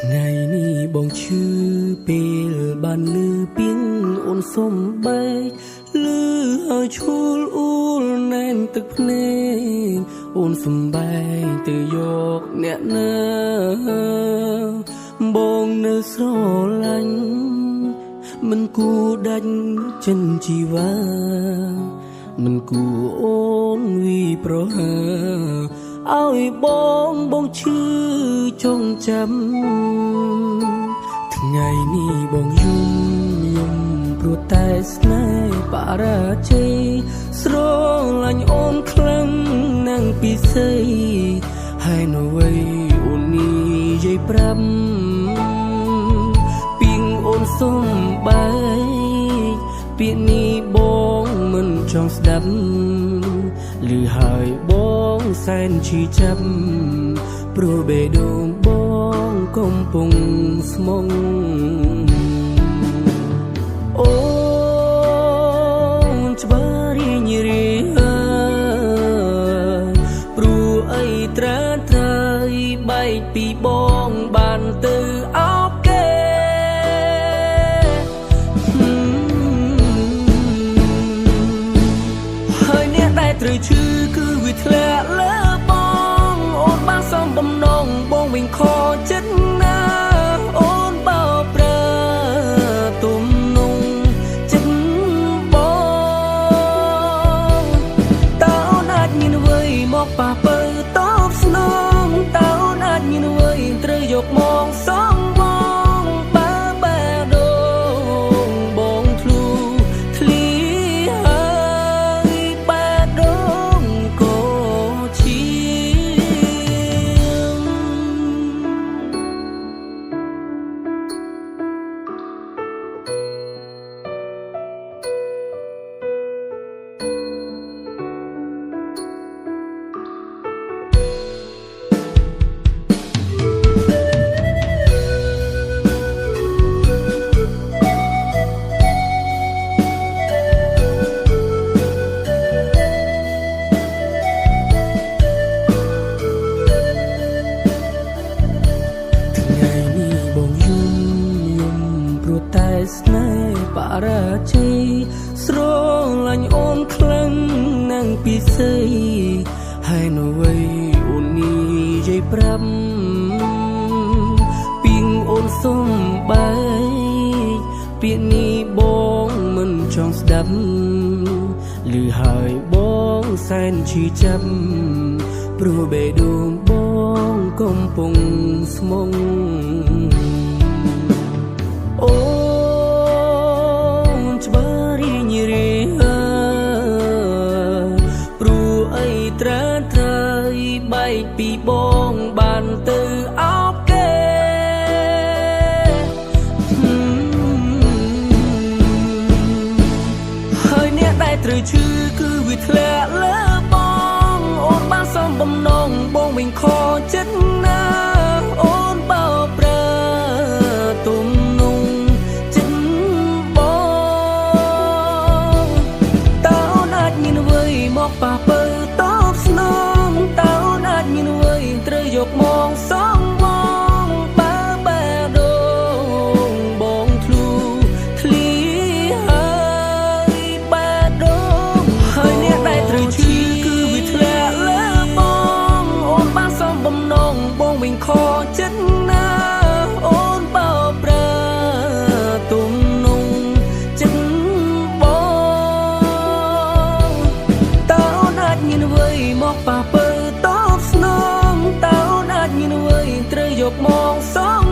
ថ្ងៃនេះបងឈឺពេលបានលឺពីងអូនសុំបែកលឺហើយឈួលអ៊ូលណែនទឹកភ្នែកអូនសុំបែកទៅយកអ្នកណាបងនៅស្រឡាញ់មិនគួរដាច់ចិនជីវ៉ាមិនគួរអូនវីប្រហើឲ្យបងឈឺចងចាំថ្ងៃនេះបងយំព្រោះតែស្នេហ៍បរាជ័យស្រឡាញ់អូនខ្លាំងណាស់ពិសេសហើយនៅវ័យអូននេះយាយប្រាប់ពីងអូនសុំបែកពាក្យនេះបងមិនចង់ស្ដាប់ឮហើយបងសែនឈឺចាប់ព្រោះបេះដូងបងកំពុងស្មុងអូនច្បាស់រីញរីព្រោះអីត្រាត្រៃបែកពីបងបានទៅអោបគេហើយអ្នកដែលត្រូវឈឺគឺវាធ្លាក់លើបងអូនបានសំបំណងបងវិញខកចិត្តណាអូនបោប្រើទុំនងចិត្តបងតើអូនអាចមានអ្វីមកប៉ះបើតបស្នងតើអូនអាចមានអ្វីត្រូវយកមកសងបងបែដូងបងធ្លូធ្លីហើយបែដូងក៏ឈៀងតែស្នេហ៍បរាជ័យស្រឡាញ់អូនខ្លាំងណាស់ពិសេសហើយនៅវ័យអូននេះយាយប្រាប់ពីងអូនសុំបែកពាក្យនេះបងមិនចង់ស្ដាប់ឮហើយបងសែនឈឺចាប់ព្រោះបេះដូងបងកំពុងស្មុងអូបែកពីបងបានទៅអោបគេហើយអ្នកដែលត្រូវឈឺគឺវាធ្លាក់លើបងអូនបានសំបំណងបងវិញខកចិត្តណាអូនបោប្រើទុំនងចិត្តបងតើអូនអាចមានអ្វីមកប៉ះបើតបស្នងតើមានអ្វីត្រូវយកមកសងបងបែដូងបងធ្លូធ្លីហើយបែដូងហើយអ្នកដែលត្រូវឈឺគឺវាធ្លាក់លើបងអូនបានសំបំណងបងវិញខកចិត្តណាអូនបោប្រើទុំនងចិត្តបងតើអូនអាចមានអ្វីមកប៉ះបើមានអ្វីត្រូវយកមកសង